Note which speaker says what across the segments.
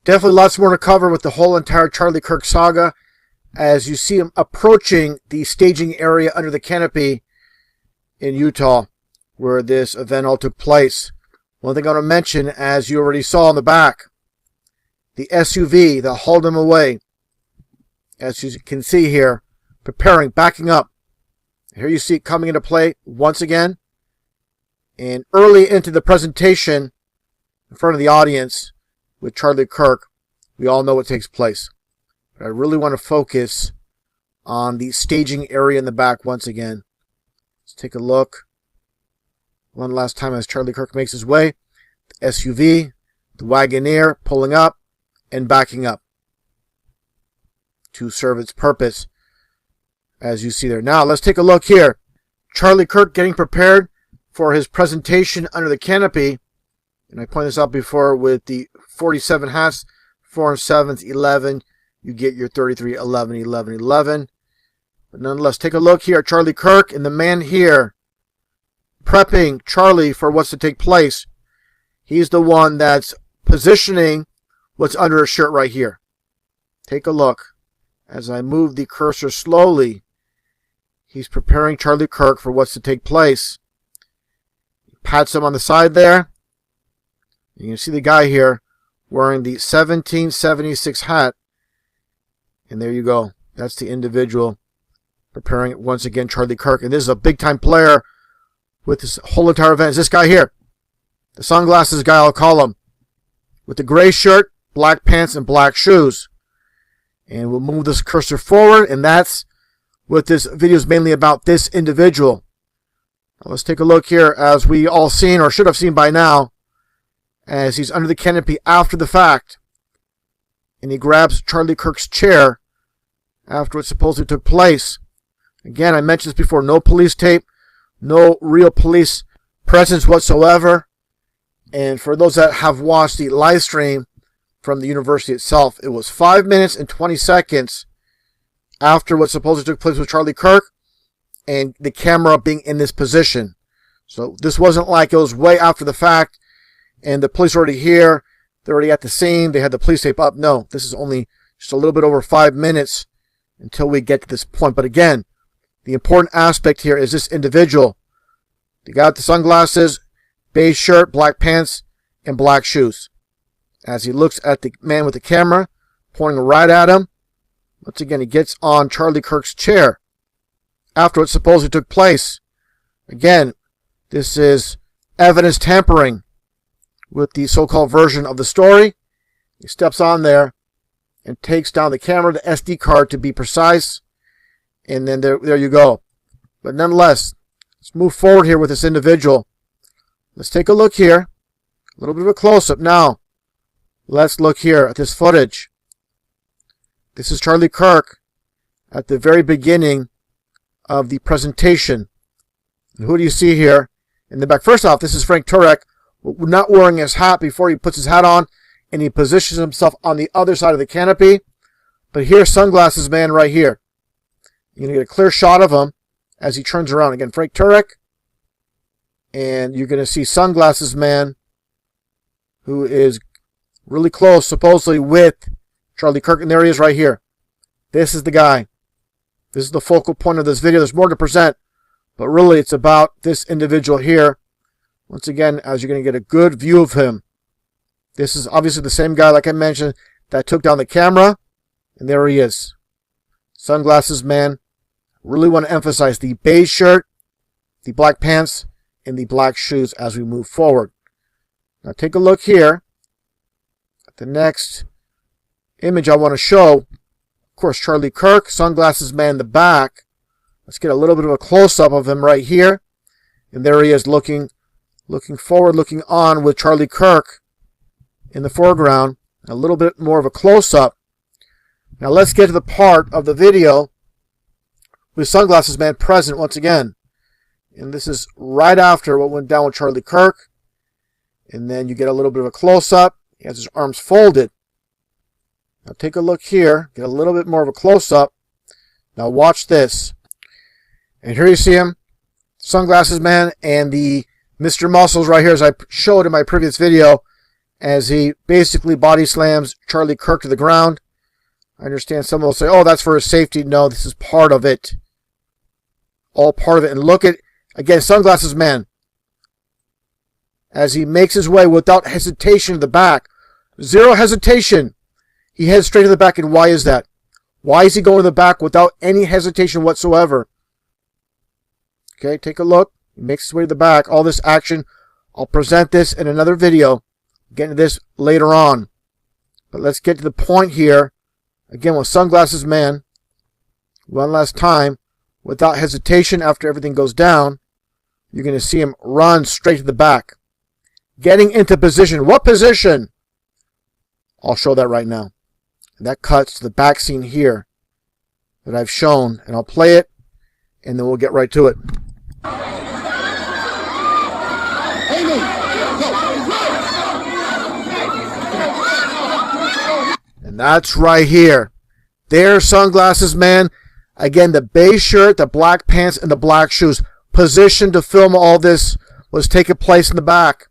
Speaker 1: Definitely lots more to cover with the whole entire Charlie Kirk saga as you see him approaching the staging area under the canopy in Utah where this event all took place. One thing I want to mention, as you already saw in the back, the SUV that hauled him away, as you can see here, preparing, backing up. Here you see it coming into play once again. And early into the presentation, in front of the audience, with Charlie Kirk, we all know what takes place. But I really want to focus on the staging area in the back once again. Let's take a look. One last time as Charlie Kirk makes his way. The SUV, the Wagoneer pulling up and backing up to serve its purpose, as you see there. Now, let's take a look here. Charlie Kirk getting prepared for his presentation under the canopy. And I pointed this out before with the 47 hats, 4 and 7s, 11. You get your 33, 11, 11, 11. But nonetheless, take a look here at Charlie Kirk and the man here prepping Charlie for what's to take place. He's the one that's positioning what's under his shirt right here. Take a look. As I move the cursor slowly, he's preparing Charlie Kirk for what's to take place. He pats him on the side there. You can see the guy here wearing the 1776 hat. And there you go. That's the individual preparing once again Charlie Kirk. And this is a big-time player with this whole entire event. Is this guy here. The sunglasses guy, I'll call him. With the gray shirt, black pants, and black shoes. And we'll move this cursor forward. And that's what this video is mainly about, this individual. Now let's take a look here as we all seen, or should have seen by now, as he's under the canopy after the fact. And he grabs Charlie Kirk's chair after it supposedly took place. Again, I mentioned this before, no police tape, no real police presence whatsoever. And for those that have watched the live stream from the university itself, it was 5 minutes and 20 seconds after what supposedly took place with Charlie Kirk and the camera being in this position. So this wasn't like it was way after the fact and the police are already here, they're already at the scene, they had the police tape up. No, this is only just a little bit over 5 minutes until we get to this point. But again, the important aspect here is this individual. The guy with the sunglasses, beige shirt, black pants, and black shoes. As he looks at the man with the camera, pointing right at him. Once again, he gets on Charlie Kirk's chair after what supposedly took place. Again, this is evidence tampering with the so-called version of the story. He steps on there and takes down the camera, the SD card to be precise. And then there you go. But nonetheless, let's move forward here with this individual. Let's take a look here. A little bit of a close-up now. Let's look here at this footage. This is Charlie Kirk at the very beginning of the presentation. And who do you see here in the back? First off, this is Frank Turek, not wearing his hat before he puts his hat on, and he positions himself on the other side of the canopy. But here's Sunglasses Man right here. You're going to get a clear shot of him as he turns around. Again, Frank Turek. And you're going to see Sunglasses Man, who is really close, supposedly, with Charlie Kirk. And there he is right here. This is the guy. This is the focal point of this video. There's more to present, but really it's about this individual here. Once again, as you're going to get a good view of him. This is obviously the same guy, like I mentioned, that took down the camera. And there he is. Sunglasses Man. Really want to emphasize the beige shirt, the black pants, and the black shoes as we move forward. Now take a look here at the next image I want to show. Of course, Charlie Kirk, Sunglasses Man in the back. Let's get a little bit of a close-up of him right here. And there he is looking forward, looking on with Charlie Kirk in the foreground. A little bit more of a close-up. Now let's get to the part of the video with Sunglasses Man present once again. And this is right after what went down with Charlie Kirk. And then you get a little bit of a close-up. He has his arms folded. Now take a look here. Get a little bit more of a close-up. Now watch this. And here you see him. Sunglasses Man and the Mr. Muscles right here, as I showed in my previous video. as he basically body slams Charlie Kirk to the ground. I understand some will say, oh, that's for his safety. No, this is part of it. All part of it. And look at, again, Sunglasses Man, as he makes his way without hesitation to the back. Zero hesitation. He heads straight to the back. And why is that? Why is he going to the back without any hesitation whatsoever? Okay, take a look. He makes his way to the back. All this action. I'll present this in another video. Get into this later on. But let's get to the point here. Again, with Sunglasses Man, one last time, without hesitation after everything goes down, you're going to see him run straight to the back. Getting into position. What position? I'll show that right now. And that cuts to the back scene here that I've shown. And I'll play it, and then we'll get right to it. And that's right here. There's Sunglasses Man. Again, the beige shirt, the black pants, and the black shoes. Positioned to film all this was taking place in the back.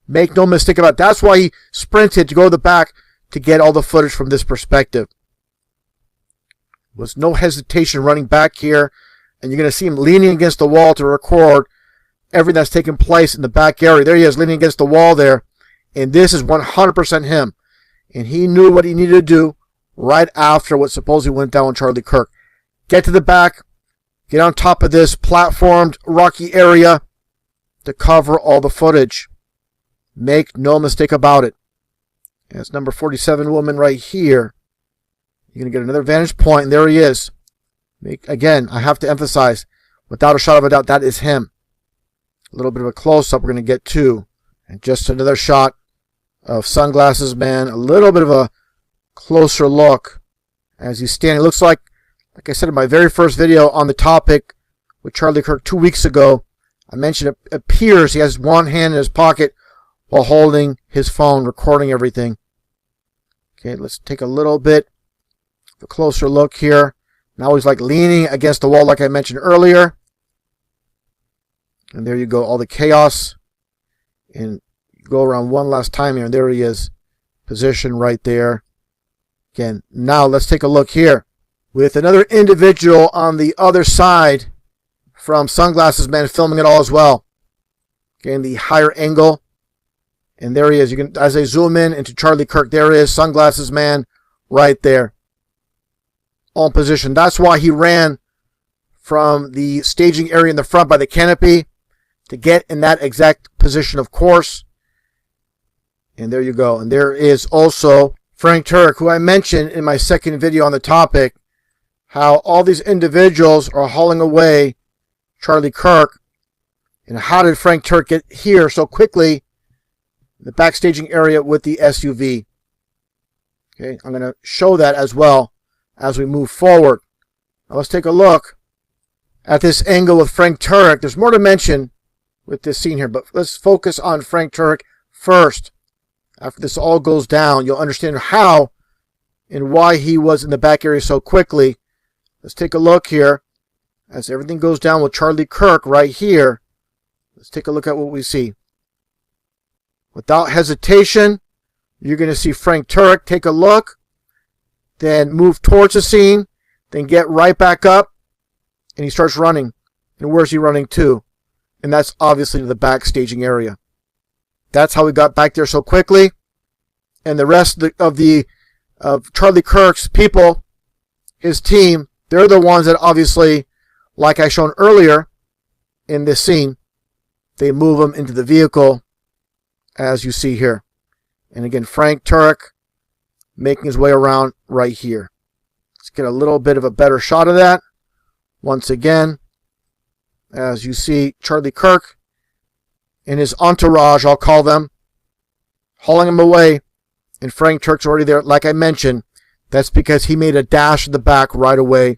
Speaker 1: Make no mistake about it. That's why he sprinted to go to the back to get all the footage from this perspective. Was no hesitation running back here. And you're going to see him leaning against the wall to record everything that's taking place in the back area. There he is, leaning against the wall there. And this is 100% him. And he knew what he needed to do right after what supposedly went down with Charlie Kirk. Get to the back. Get on top of this platformed, rocky area to cover all the footage. Make no mistake about it. That's number 47 woman right here. You're going to get another vantage point, and there he is. Again, I have to emphasize, without a shot of a doubt, that is him. A little bit of a close-up we're going to get to. And just another shot of Sunglasses Man. A little bit of a closer look as he's standing. It looks like I said in my very first video on the topic with Charlie Kirk 2 weeks ago, I mentioned it appears he has one hand in his pocket while holding his phone, recording everything. Okay, let's take a little bit of a closer look here. Now he's like leaning against the wall like I mentioned earlier. And there you go, all the chaos. And you go around one last time here, and there he is, positioned right there. Again, now let's take a look here with another individual on the other side from Sunglasses Man filming it all as well. Again, the higher angle. And there he is. You can, as I zoom in into Charlie Kirk, there is Sunglasses Man right there. On position. That's why he ran from the staging area in the front by the canopy to get in that exact position, of course. And there you go. And there is also Frank Turek, who I mentioned in my second video on the topic, how all these individuals are hauling away Charlie Kirk. And how did Frank Turek get here so quickly in the backstaging area with the SUV? Okay, I'm going to show that as well as we move forward. Now let's take a look at this angle with Frank Turek. There's more to mention with this scene here, but let's focus on Frank Turek first. After this all goes down, you'll understand how and why he was in the back area so quickly. Let's take a look here as everything goes down with Charlie Kirk right here. Let's take a look at what we see. Without hesitation, you're going to see Frank Turek take a look, then move towards the scene, then get right back up, and he starts running. And where's he running to? And that's obviously to the backstaging area. That's how we got back there so quickly. And the rest of Charlie Kirk's people, his team, they're the ones that obviously, like I shown earlier in this scene, they move him into the vehicle, as you see here. And again, Frank Turek making his way around right here. Let's get a little bit of a better shot of that. Once again, as you see Charlie Kirk and his entourage, I'll call them, hauling him away. And Frank Turek's already there. Like I mentioned, that's because he made a dash in the back right away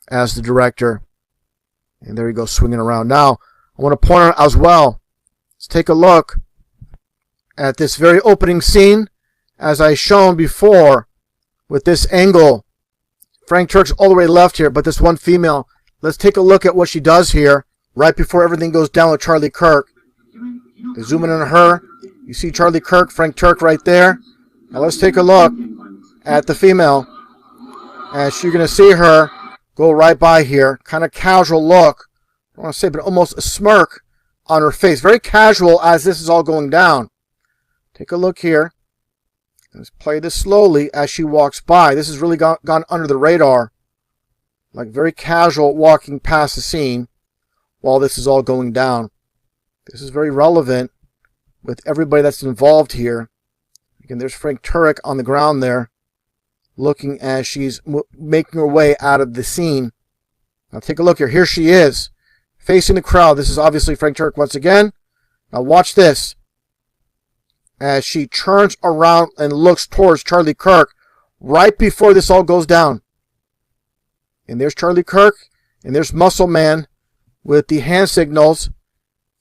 Speaker 1: as the director. And there he goes, swinging around. Now, I want to point out as well, let's take a look at this very opening scene, as I shown before, with this angle. Frank Turek's all the way left here, but this one female, let's take a look at what she does here, right before everything goes down with Charlie Kirk. They zoom in on her, You see Charlie Kirk, Frank Turk right there. Now let's take a look at the female. As you're going to see her go right by here. Kind of casual look. I don't want to say, but almost a smirk on her face. Very casual as this is all going down. Take a look here. Let's play this slowly as she walks by. This has really gone under the radar. Like very casual walking past the scene while this is all going down. This is very relevant with everybody that's involved here. Again, there's Frank Turek on the ground there, looking as she's making her way out of the scene. Now take a look here. Here she is, facing the crowd. This is obviously Frank Turek once again. Now watch this. As she turns around and looks towards Charlie Kirk right before this all goes down. And there's Charlie Kirk, and there's Muscle Man with the hand signals.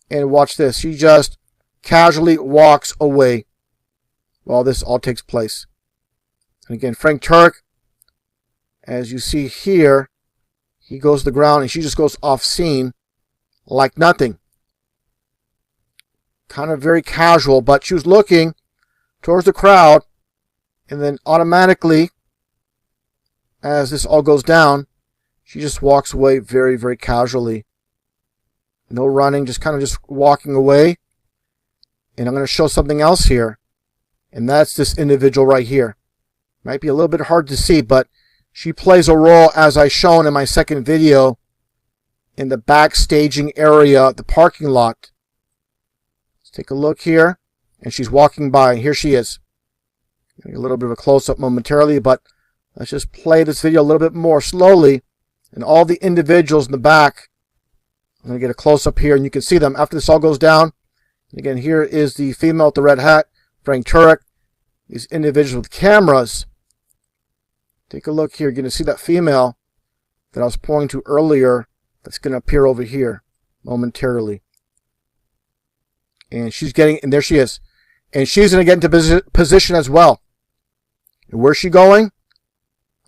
Speaker 1: And watch this. She just casually walks away while this all takes place. And again, Frank Turk, as you see here, he goes to the ground and she just goes off scene like nothing. Kind of very casual, but she was looking towards the crowd, and then automatically, as this all goes down, she just walks away very, very casually. No running, just kind of just walking away. And I'm going to show something else here, and that's this individual right here. Might be a little bit hard to see, but she plays a role, as I shown in my second video, in the backstaging area, the parking lot. Take a look here, and she's walking by. Here she is. A little bit of a close-up momentarily, but let's just play this video a little bit more slowly. And all the individuals in the back, I'm going to get a close-up here, and you can see them after this all goes down. And again, here is the female with the red hat, Frank Turek. These individuals with cameras. Take a look here. You're going to see that female that I was pointing to earlier that's going to appear over here momentarily. And she's getting, and there she is. And she's going to get into position as well. And where's she going?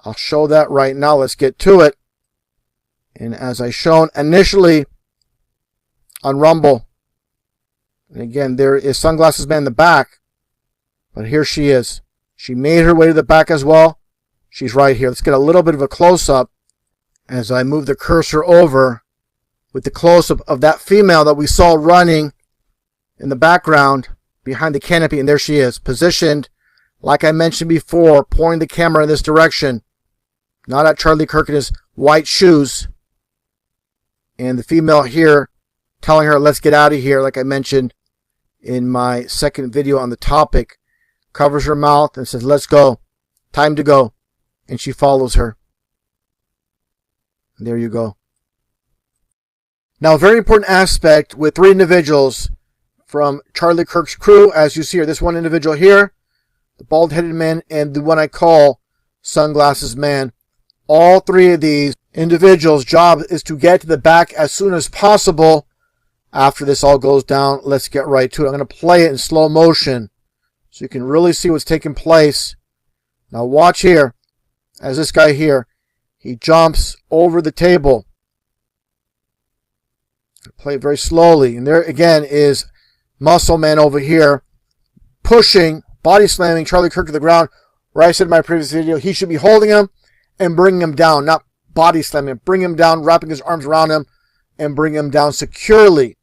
Speaker 1: I'll show that right now. Let's get to it. And as I shown initially on Rumble, and again, there is Sunglasses Man in the back. But here she is. She made her way to the back as well. She's right here. Let's get a little bit of a close-up as I move the cursor over with the close-up of that female that we saw running in the background behind the canopy, and there she is, positioned, like I mentioned before, pointing the camera in this direction, not at Charlie Kirk in his white shoes, and the female here telling her, let's get out of here, like I mentioned in my second video on the topic, covers her mouth and says, let's go, time to go, and she follows her. And there you go. Now, a very important aspect with three individuals from Charlie Kirk's crew, as you see here, this one individual here, the bald-headed man, and the one I call Sunglasses Man. All three of these individuals' job is to get to the back as soon as possible after this all goes down. Let's get right to it. I'm going to play it in slow motion so you can really see what's taking place. Now watch here, as this guy here, he jumps over the table. Play it very slowly, and there again is Muscle Man over here, pushing, body slamming Charlie Kirk to the ground. Where I said in my previous video, he should be holding him and bringing him down, not body slamming him. Bring him down, wrapping his arms around him, and bring him down securely.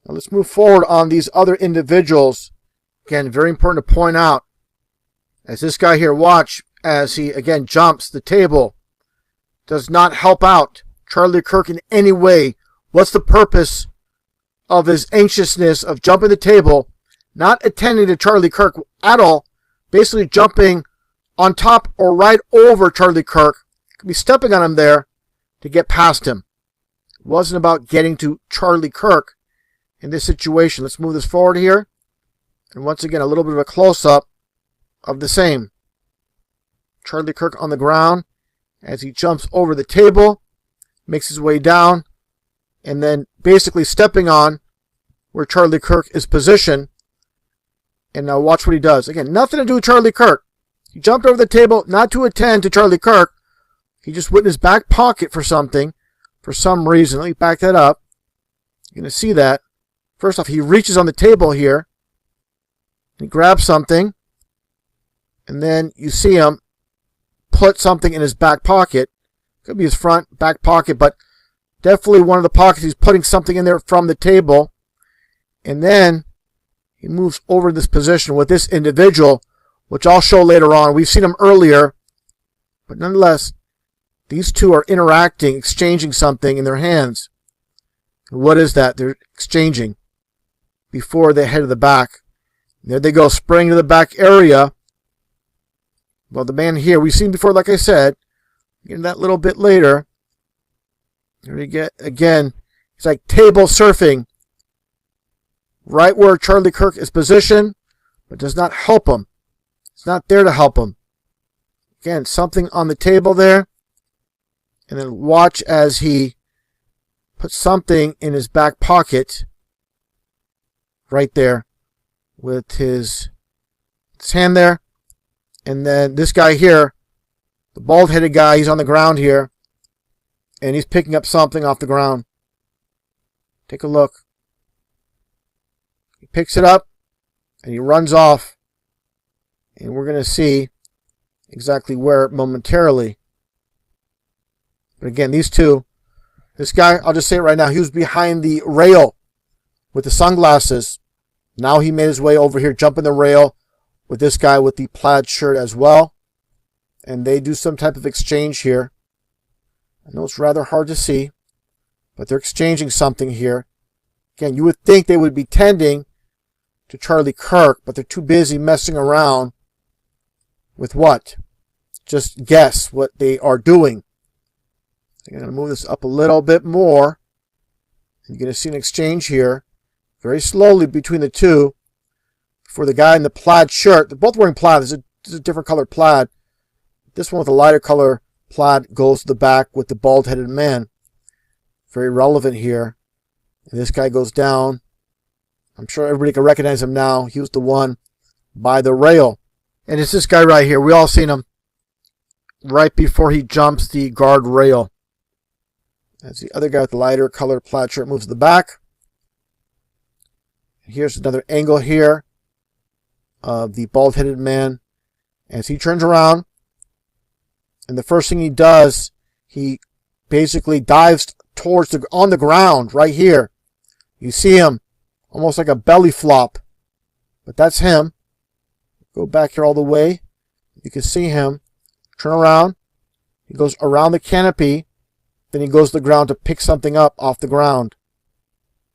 Speaker 1: Now let's move forward on these other individuals. Again, very important to point out, as this guy here, watch, as he again jumps the table, does not help out Charlie Kirk in any way. What's the purpose of his anxiousness of jumping the table, not attending to Charlie Kirk at all, basically jumping on top or right over Charlie Kirk, could be stepping on him there to get past him. It wasn't about getting to Charlie Kirk in this situation. Let's move this forward here. And once again, a little bit of a close-up of the same. Charlie Kirk on the ground as he jumps over the table, makes his way down, and then basically stepping on where Charlie Kirk is positioned. And now watch what he does. Again, nothing to do with Charlie Kirk. He jumped over the table, not to attend to Charlie Kirk. He just went in his back pocket for something, for some reason. Let me back that up. You're going to see that. First off, he reaches on the table here, He grabs something, and then you see him put something in his back pocket. Could be his front, back pocket, but definitely one of the pockets. He's putting something in there from the table. And then he moves over this position with this individual, which I'll show later on. We've seen him earlier, but nonetheless, these two are interacting, exchanging something in their hands. What is that? They're exchanging before they head to the back. There they go, spraying to the back area. Well, the man here, we've seen before, like I said, in that little bit later. Here we get, again, he's like table surfing. Right where Charlie Kirk is positioned, but does not help him. It's not there to help him. Again, something on the table there. And then watch as he puts something in his back pocket. Right there. With his hand there. And then this guy here, the bald-headed guy, he's on the ground here. And he's picking up something off the ground. Take a look. He picks it up and he runs off. And we're going to see exactly where momentarily. But again, these two, this guy, I'll just say it right now, he was behind the rail with the sunglasses. Now he made his way over here, jumping the rail with this guy with the plaid shirt as well. And they do some type of exchange here. I know it's rather hard to see, but they're exchanging something here. Again, you would think they would be tending to Charlie Kirk, but they're too busy messing around with what? Just guess what they are doing. I'm going to move this up a little bit more. You're going to see an exchange here, very slowly between the two. For the guy in the plaid shirt, they're both wearing plaid. This is a different colored plaid. This one with a lighter color plaid goes to the back with the bald-headed man. Very relevant here. And this guy goes down. I'm sure everybody can recognize him now. He was the one by the rail. And it's this guy right here. We all seen him right before he jumps the guard rail. As the other guy with the lighter colored plaid shirt moves to the back. And here's another angle here of the bald-headed man as he turns around. And the first thing he does, he basically dives towards on the ground right here. You see him almost like a belly flop, but that's him. Go back here all the way. You can see him turn around. He goes around the canopy. Then he goes to the ground to pick something up off the ground.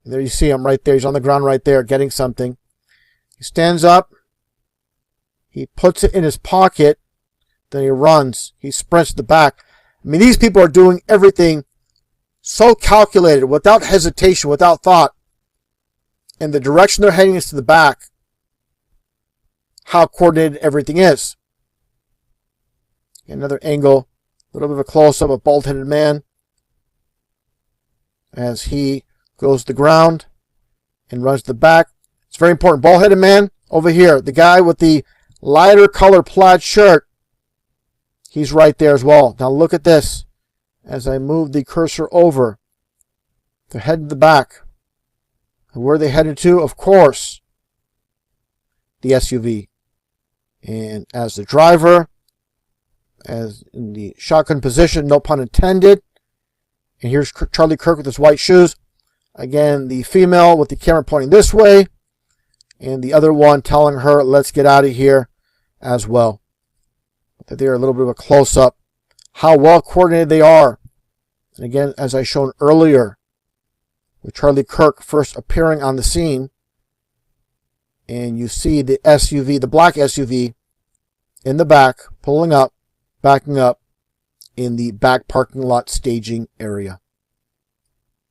Speaker 1: And there you see him right there. He's on the ground right there getting something. He stands up. He puts it in his pocket. Then he runs. He sprints to the back. I mean, these people are doing everything so calculated, without hesitation, without thought. And the direction they're heading is to the back. How coordinated everything is. Another angle. A little bit of a close-up of a bald-headed man. As he goes to the ground and runs to the back. It's very important. Bald-headed man over here. The guy with the lighter color plaid shirt. He's right there as well. Now look at this. As I move the cursor over. They're heading to the back. And where are they headed to? Of course, the SUV. And as the driver, as in the shotgun position, no pun intended. And here's Charlie Kirk with his white shoes. Again, the female with the camera pointing this way. And the other one telling her, let's get out of here as well. They're a little bit of a close-up. How well coordinated they are. And again, as I shown earlier, with Charlie Kirk first appearing on the scene. And you see the SUV, the black SUV, in the back, pulling up, backing up in the back parking lot staging area.